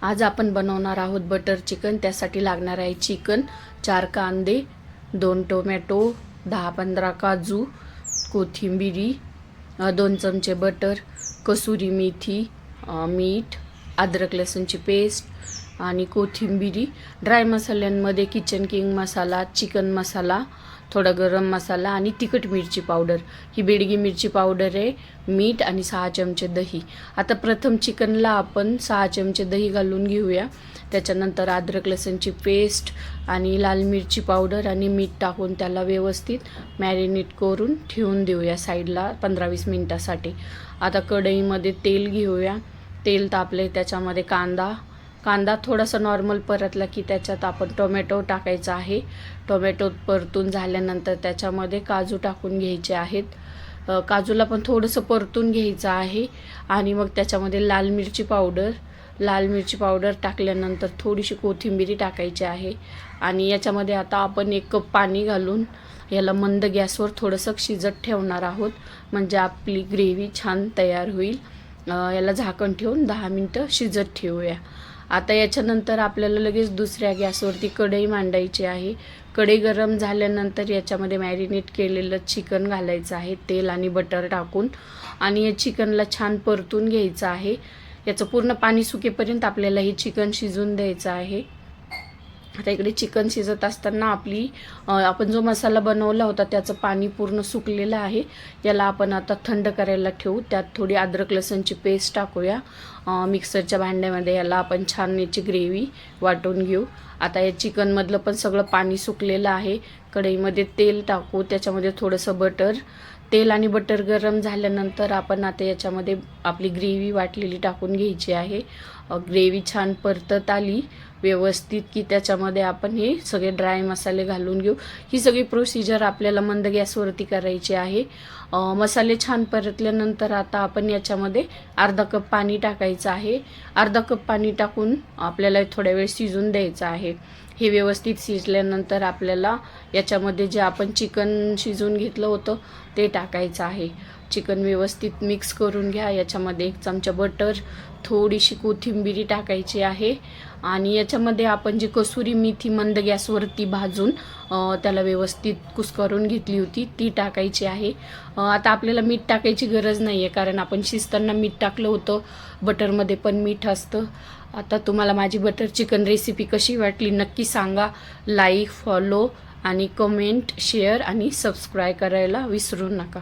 आज आपण बनवणार आहोत बटर चिकन। त्यासाठी लागणार आहे चिकन, 4 कांदे, 2 टोमॅटो, 10-15 काजू, कोथिंबीर, 2 चमचे बटर, कसुरी मेथी, मीठ, अद्रक लसूणची पेस्ट आणि कोथिंबीर। ड्राय मसाल्यांमध्ये किचन किंग मसाला, चिकन मसाला, थोडा गरम मसाला आणि तिखट मिरची पावडर, ही बेडगी मिरची पावडर आहे, मीठ आणि 6 चमचे दही। आता प्रथम चिकनला आपण 6 चमचे दही घालून घेऊया। त्याच्यानंतर अद्रक लसूणची पेस्ट आणि लाल मिरची पावडर आणि मीठ टाकून त्याला व्यवस्थित मॅरिनेट करून ठेवून देऊया साईडला 15-20 मिनिटासाठी। आता कढईमध्ये तेल घेऊया। तेल तापले, त्याच्यामध्ये कांदा थोडासा नॉर्मल परतला की त्याच्यात आपण टोमॅटो टाकायचा आहे। टोमॅटो परतून झाल्यानंतर त्याच्यामध्ये काजू टाकून घ्यायचे आहेत। काजूला पण थोडंसं परतून घ्यायचं आहे आणि मग त्याच्यामध्ये लाल मिरची पावडर टाकल्यानंतर थोडीशी कोथिंबीर टाकायची आहे आणि याच्यामध्ये आता आपण 1 कप पाणी घालून याला मंद गॅसवर थोडंसं शिजत ठेवणार आहोत, म्हणजे आपली ग्रेव्ही छान तयार होईल। याला झाकण ठेवून 10 मिनिटं शिजत ठेवूया। आता याच्यानंतर आपल्याला लगेच दुसऱ्या गॅसवरती कढई मांडायची आहे। कढई गरम झाल्यानंतर याच्यामध्ये मॅरिनेट केलेलं चिकन घालायचं आहे, तेल आणि बटर टाकून, आणि या चिकनला छान परतून घ्यायचं आहे। याचं पूर्ण पाणी सुकेपर्यंत आपल्याला हे चिकन शिजून द्यायचं आहे। आता इकडे चिकन शिजत असताना आपण जो मसाला बनवला होता त्याचं पाणी पूर्ण सुकलेलं आहे। याला आपण आता थंड करायला ठेवू। त्यात थोडी अद्रक लसूणची पेस्ट टाकूया मिक्सरच्या भांड्यामध्ये। याला आपण छान याची ग्रेव्ही वाटून घेऊ। आता या चिकनमधलं पण सगळं पाणी सुकलेलं आहे। कढईमध्ये तेल टाकू, त्याच्यामध्ये थोडंसं बटर, तेल आणि बटर गरम झाल्यानंतर आपण आता याच्यामध्ये आपली ग्रेव्ही वाटलेली टाकून घ्यायची आहे। ग्रेव्ही छान परतत आली व्यवस्थित की त्याच्यामध्ये आपण हे सगळे ड्राय मसाले घालून घेऊ। ही सगळी प्रोसिजर आपल्याला मंद गॅसवरती करायची आहे। मसाले छान परतल्यानंतर आता आपण याच्यामध्ये अर्धा कप पाणी टाकायचं आहे। अर्धा कप पाणी टाकून आपल्याला थोड्या वेळ शिजून द्यायचं आहे। हे व्यवस्थित शिजल्यानंतर आपल्याला याच्यामध्ये जे आपण चिकन शिजून घेतलं होतं ते टाकायचं आहे। चिकन व्यवस्थित मिक्स करून घ्या। याच्यामध्ये 1 चमचा बटर, थोडीशी कोथिंबीर टाकायची आहे आणि याच्यामध्ये आपण जी कसुरी मेथी मंद गॅसवरती भाजून त्याला व्यवस्थित कुस्करून घेतली होती ती टाकायची आहे। आता आपल्याला मीठ टाकायची गरज नाही आहे, कारण आपण शिजताना मीठ टाकलं होतं, बटरमध्ये पण मीठ असतं। आता तुम्हाला माझी बटर चिकन रेसिपी कशी वाटली नक्की सांगा। लाईक, फॉलो आणि कमेंट, शेअर आणि सबस्क्राईब करायला विसरू नका।